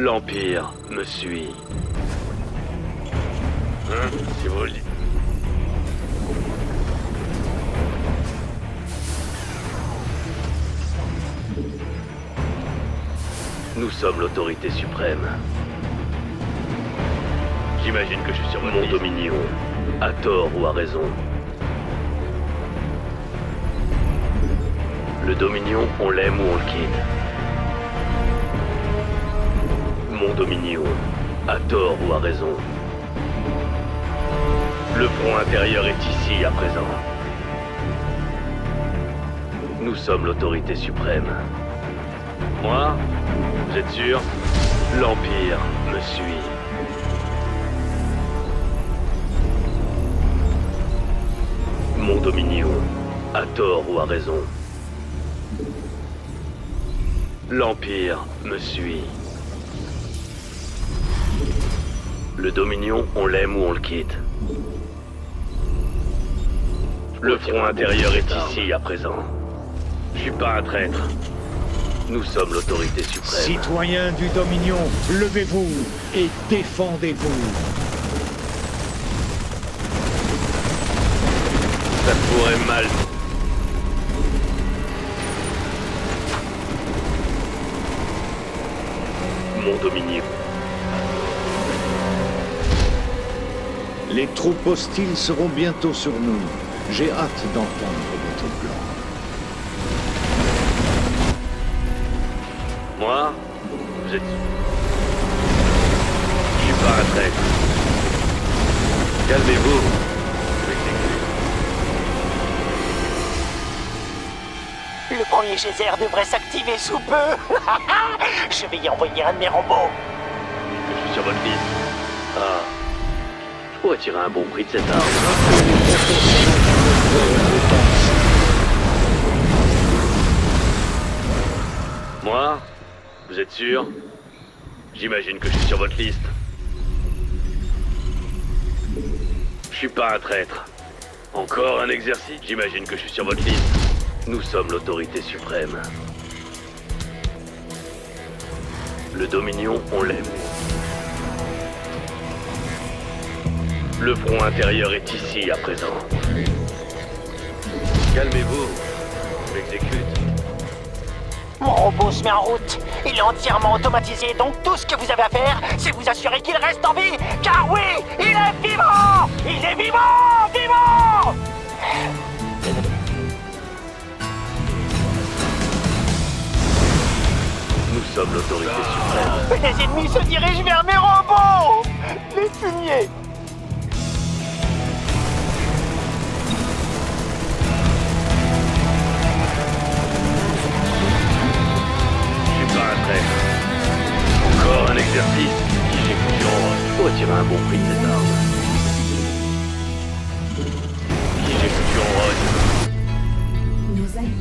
L'Empire me suit. Hein, si vous le dites. Nous sommes l'autorité suprême. J'imagine que je suis sur mon dominion, à tort ou à raison. Le Dominion, on l'aime ou on le quitte. Mon Dominion, à tort ou à raison. Le front intérieur est ici à présent. Nous sommes l'autorité suprême. Moi, vous êtes sûr? L'Empire me suit. Mon Dominion, à tort ou à raison. L'Empire me suit. Le Dominion, on l'aime ou on le quitte. Le front intérieur est ici à présent. Je suis pas un traître. Nous sommes l'autorité suprême. Citoyens du Dominion, levez-vous et défendez-vous. Ça pourrait mal. Mon Dominion. Les troupes hostiles seront bientôt sur nous. J'ai hâte d'entendre votre plan. Moi, vous êtes... Je suis pas un traître. Calmez-vous. Le premier geyser devrait s'activer sous peu. Je vais y envoyer un de mes robots. Que je suis sur votre liste. Ah. Je pourrais tirer un bon prix de cette arme. Moi, vous êtes sûr? J'imagine que je suis sur votre liste. Je suis pas un traître. Encore un exercice? J'imagine que je suis sur votre liste. Nous sommes l'autorité suprême. Le Dominion, on l'aime. Le front intérieur est ici à présent. Calmez-vous. Je m'exécute. Mon robot se met en route. Il est entièrement automatisé, donc tout ce que vous avez à faire, c'est vous assurer qu'il reste en vie. Car oui, il est vivant! Il est vivant! Vivant! Nous sommes l'autorité suprême. Les ennemis se dirigent vers mes robots! Les fumiers! Je suis pas un traître. Encore un exercice. Exécution. Je pourrais tirer un bon prix de cette arme. Exécution Rod.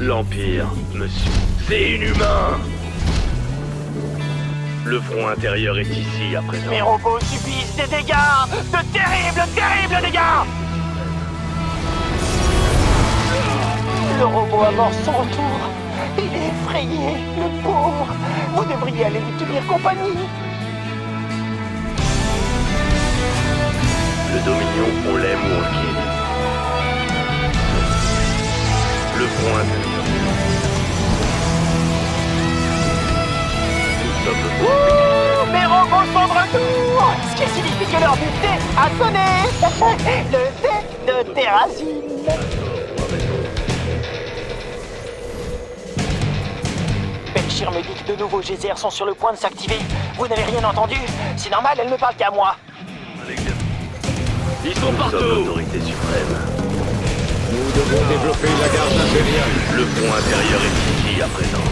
L'Empire, monsieur. C'est inhumain. Le front intérieur est ici à présent. Mes robots subissent des dégâts! De terribles, terribles dégâts! Le robot amorce son retour. Il est effrayé, le pauvre. Vous devriez aller lui tenir compagnie. Le Dominion, on l'aime ou on le quitte. Le front intérieur. Nous sommes le Ouh, mes robots sont de retour! Ce qui signifie que leur buffet a sonné! Le thé de Terrazine. Belchir me dit que de nouveaux geysers sont sur le point de s'activer. Vous n'avez rien entendu? C'est normal, elle ne parle qu'à moi. Ils sont partout. Nous sommes l'autorité suprême. Nous devons développer la garde impériale. Le front intérieur est ici à présent.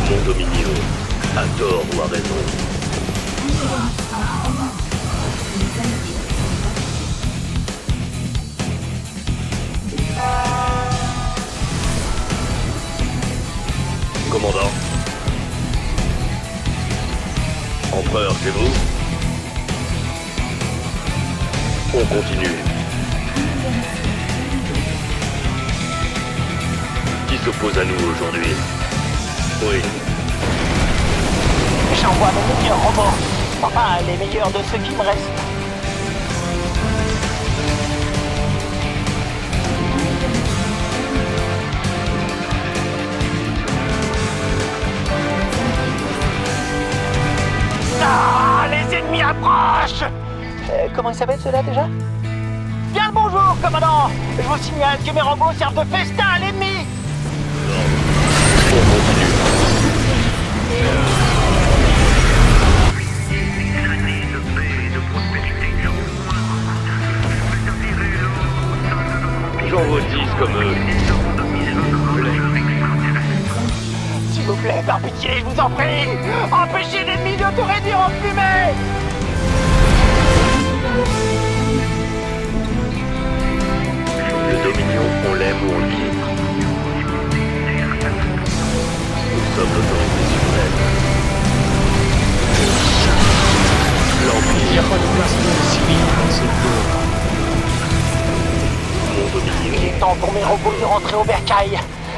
Mon Dominion, à tort ou à raison. Commandant. Empereur, c'est vous? On continue. Qui s'oppose à nous aujourd'hui? Oui. J'envoie mes meilleurs robots. Enfin, les meilleurs de ceux qui me restent. Ah, les ennemis approchent. Comment ils s'appellent ceux-là déjà? Bien le bonjour, commandant. Je vous signale que mes robots servent de festin à l'ennemi. J'en vois 10 comme eux. S'il vous plaît, par pitié, je vous en prie. Empêchez l'ennemi de te réduire en fumée. Le Dominion, on l'aime ou on le quitte. Nous sommes l'autorité suprême. L'Empire. Il n'y a pas de place pour les civils dans cette zone. Mon Dominion. Il est temps pour mes robots de rentrer au bercail.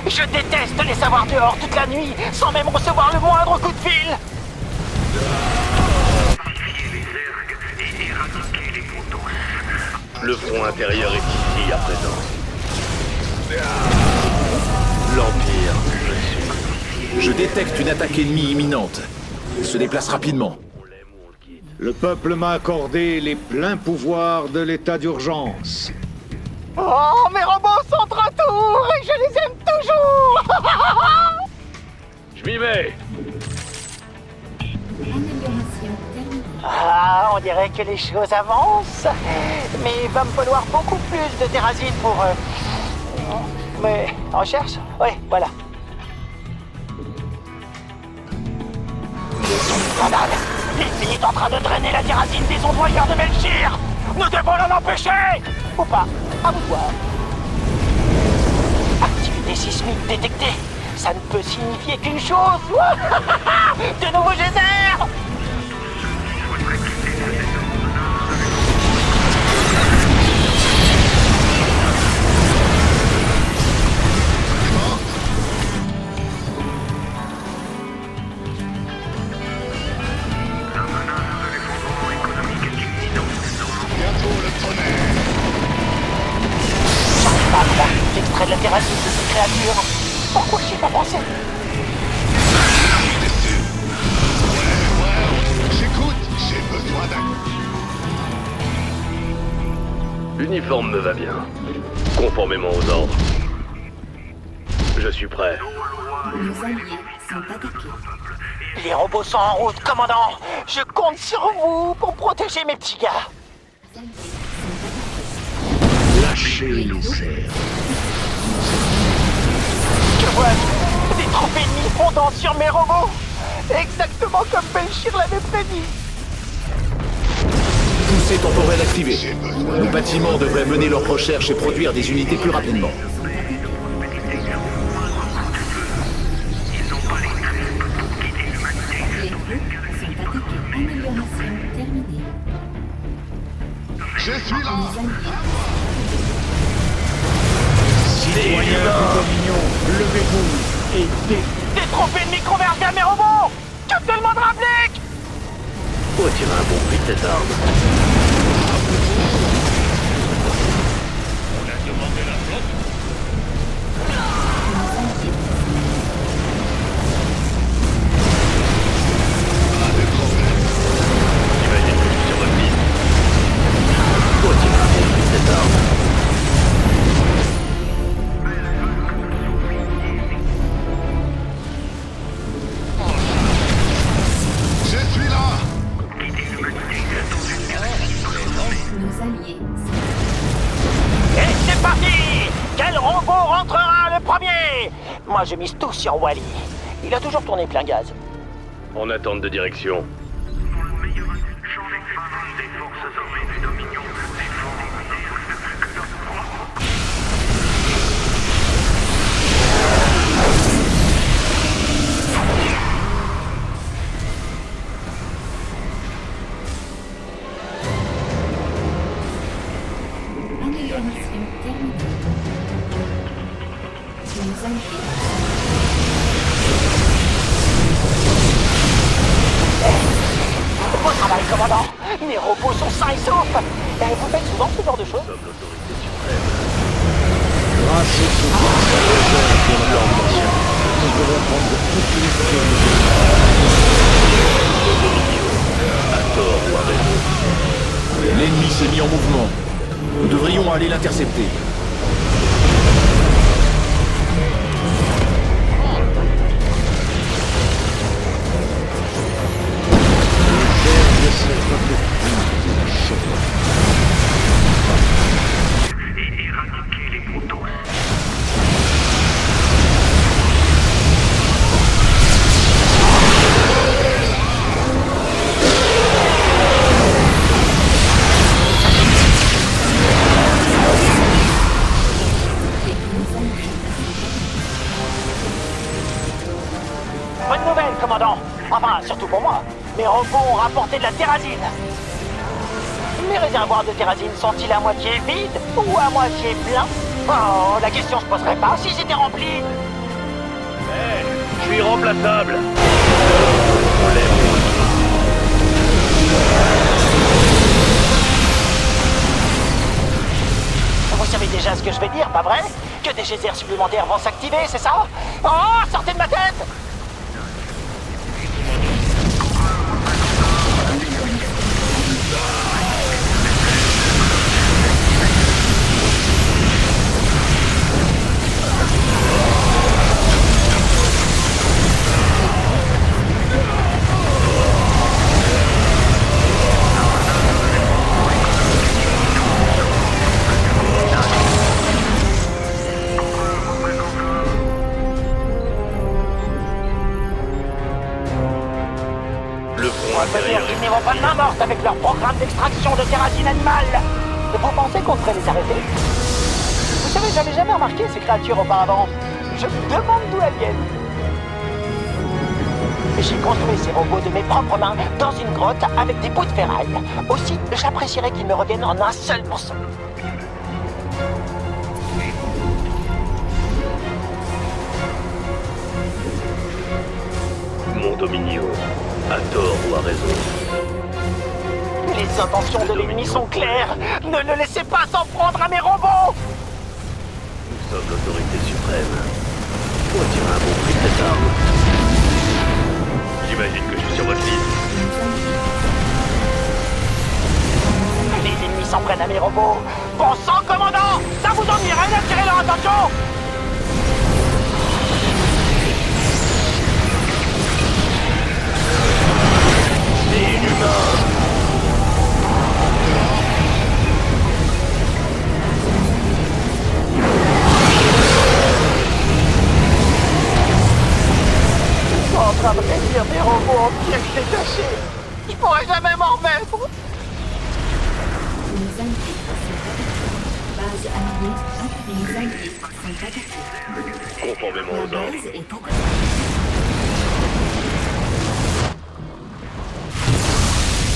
Je déteste les savoir dehors toute la nuit, sans même recevoir le moindre coup de fil. Le front intérieur est ici à présent. L'Empire, je suis. Je détecte une attaque ennemie imminente. Il se déplace rapidement. On l'aime ou on le quitte. Le peuple m'a accordé les pleins pouvoirs de l'état d'urgence. Oh, mes robots sont de retour et je les aime toujours. Je m'y mets. Amélioration terminée. Ah, on dirait que les choses avancent. Mais il va me falloir beaucoup plus de terrasine pour... Mais on cherche? Oui, voilà. Scandale! L'ennemi est en train de drainer la terrasine des ondoyeurs de Melchir. Nous devons l'en empêcher. Ou pas, à vous de voir. Activité sismique détectée. Ça ne peut signifier qu'une chose. De nouveaux geysers. J'arrive pas à croire l'extrait de la terrasine de ces créatures. Pourquoi j'y ai pas pensé? J'écoute, j'ai besoin d'un... L'uniforme me va bien. Conformément aux ordres. Je suis prêt. Nos alliés sont attaqués. Les robots sont en route, commandant. Je compte sur vous pour protéger mes petits gars. Nos alliés sont attaqués. Lâchez les cerfs. Que vois-je? Des troupes ennemies fondant sur mes robots. Exactement comme Belchir l'avait prédit. Poussée temporelle activée. Nos bâtiments devraient mener leurs recherches et produire des unités plus rapidement. Les groupes sont attaqués. Amélioration terminée. Je suis là. Nos alliés Citoyens du Dominion, levez-vous et Des troupes ennemies convergent vers mes robots. Que tout le monde rapplique. Faut tirer un bon prix de cette arme. J'imagine que je suis sur votre liste. Faut tirer un bon prix de cette arme. Je suis là. Nos alliés sont Et c'est parti. Quel robot rentrera le premier? Moi, je mise tout sur Wally. Il a toujours tourné plein gaz. En attente de direction. amélioration terminée. Nos alliés commandant. Mes robots sont sains et saufs. Vous faites souvent ce genre de choses? Nous sommes l'autorité suprême. Grâce au pouvoir de l'organisation, nous devons prendre toutes les mesures. À tort ou à raison. L'ennemi s'est mis en mouvement. Nous devrions aller l'intercepter. Bonne nouvelle, commandant. Enfin, surtout pour moi. Mes robots ont rapporté de la terrazine. Mes réservoirs de terrazine sont-ils à moitié vides ou à moitié pleins? Oh, la question se poserait pas s'ils étaient remplis. Je suis irremplaçable. Vous savez déjà ce que je vais dire, pas vrai? Que des geysers supplémentaires vont s'activer, c'est ça? Oh, sortez de ma tête! Ils n'iront pas de main morte avec leur programme d'extraction de terrazine animale. Vous pensez qu'on devrait les arrêter? Vous savez, j'avais jamais remarqué ces créatures auparavant. Je me demande d'où elles viennent. J'ai construit ces robots de mes propres mains dans une grotte avec des bouts de ferraille. Aussi, j'apprécierais qu'ils me reviennent en un seul morceau. Mon Dominio, à tort ou à raison. Les intentions de l'ennemi sont claires. Ne le laissez pas s'en prendre à mes robots. Nous sommes l'autorité suprême. Faut tirer un bon prix de cette arme. J'imagine que je suis sur votre liste. Les ennemis s'en prennent à mes robots. Bon sang, commandant! Ça vous ennuierait d'attirer leur attention? C'est inhumain. En train de réduire mes robots en pièces détachées. Je pourrais jamais m'en remettre. Les alliés sont attaqués. Base alliée. Les alliés sont attaqués. Conformément La aux ordres. base est attaquée.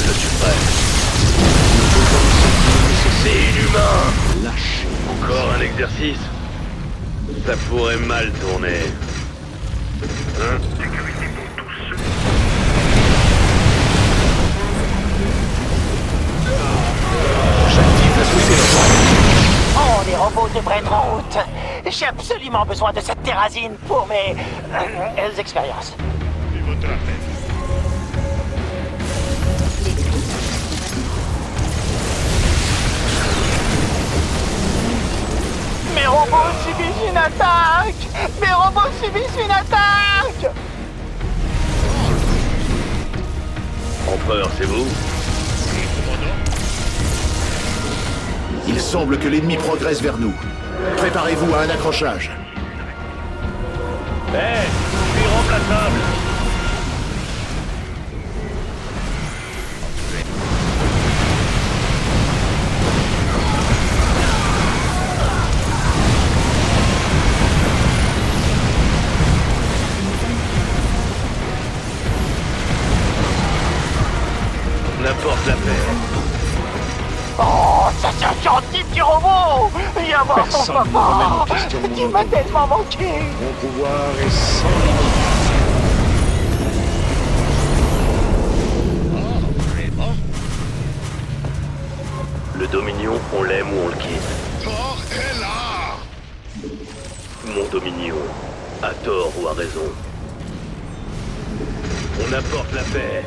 Le suprême. C'est inhumain. Lâchez. Encore un exercice. Ça pourrait mal tourner. Hein? J'active la sous-séance. Oh, les robots devraient être en route. J'ai absolument besoin de cette terrazine pour mes expériences. Mes robots subissent une attaque! Mes robots subissent une attaque! Empereur, c'est vous? Il semble que l'ennemi progresse vers nous. Préparez-vous à un accrochage. Je suis irremplaçable. N'importe la paix. Oh, ça c'est un gentil petit robot! Viens voir ton Personne ne remet en papa! question mon Tu m'as autorité. tellement manqué! Mon pouvoir est sans limite. Dominion, on l'aime ou on le quitte. Thor est là. Mon Dominion, à tort ou à raison. On apporte la paix.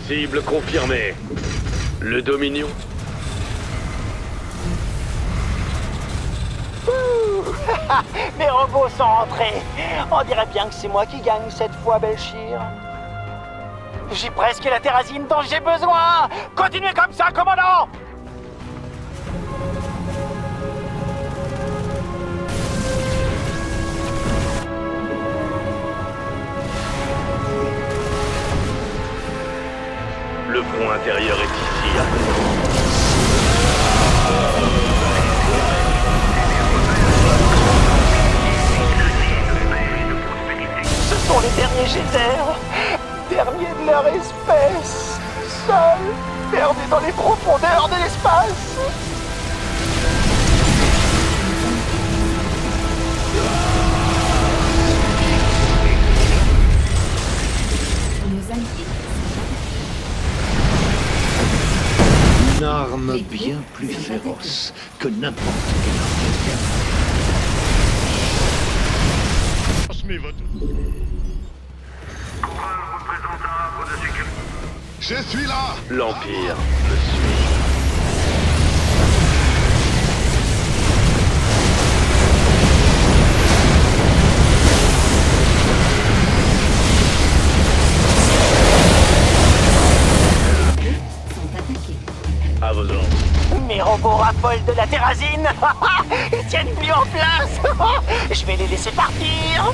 Cible confirmée. Le Dominion. Mes robots sont rentrés. On dirait bien que c'est moi qui gagne cette fois, Belchir. J'ai presque la terrazine dont j'ai besoin. Continuez comme ça, commandant. Le front intérieur est ici, à présent. Ce sont les derniers geysers, derniers de leur espèce, seuls, perdus dans les profondeurs de l'espace. Nos alliés. Une arme bien plus féroce que n'importe quelle arme. Transmets votre... Je suis là. L'Empire me suit. Sont attaqués. À vos ordres. Mes robots raffolent de la terrazine. Ils tiennent plus en place. Je vais les laisser partir.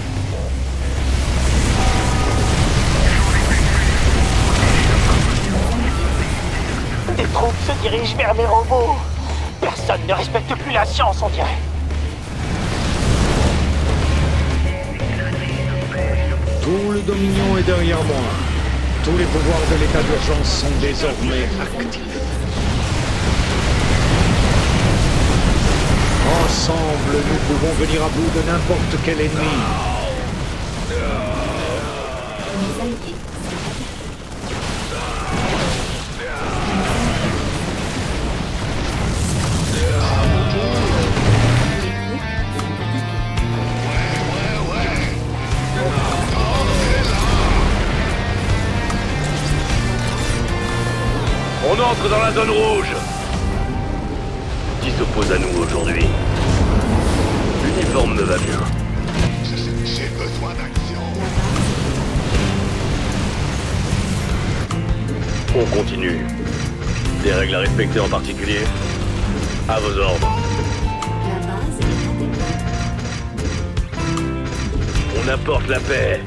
Des troupes se dirigent vers mes robots. Personne ne respecte plus la science, on dirait. Tout le Dominion est derrière moi. Tous les pouvoirs de l'état d'urgence sont désormais actifs. Ensemble, nous pouvons venir à bout de n'importe quel ennemi. Nos alliés. On entre dans la zone rouge. Qui s'oppose à nous aujourd'hui? L'uniforme me va bien. J'ai besoin d'action. On continue. Des règles à respecter en particulier? À vos ordres. La base est attaquée. On apporte la paix.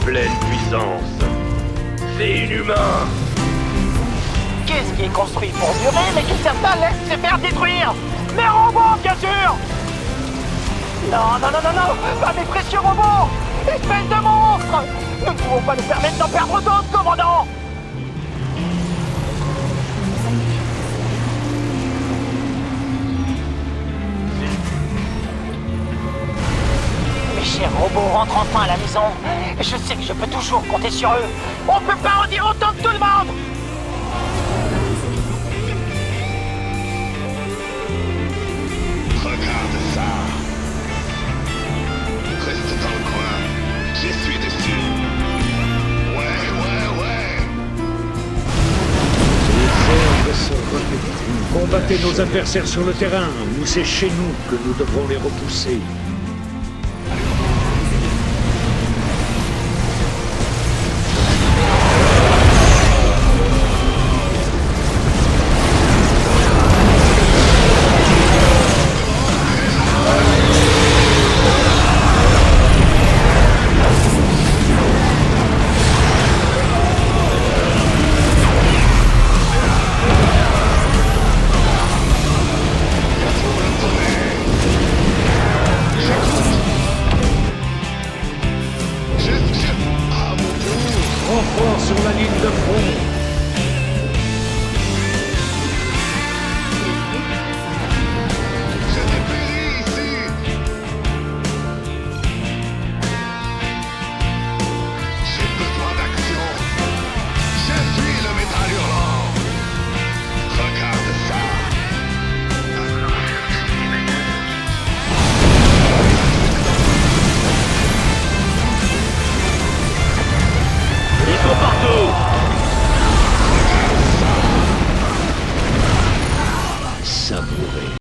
Pleine puissance. C'est inhumain. Qu'est-ce qui est construit pour durer, mais qui certains laissent se faire détruire? Mes robots, bien sûr! Non, non, non, non, non! Pas mes précieux robots! Espèce de monstre! Nous ne pouvons pas nous permettre d'en perdre d'autres, commandant! Mes chers robots rentrent enfin à la maison. Je sais que je peux toujours compter sur eux. On peut pas en dire autant que tout le monde! Regarde ça. Reste dans le coin. J'y suis dessus. Ouais. L'effort de se répéter. Combattez nos adversaires sur le terrain, ou c'est chez nous que nous devrons les repousser.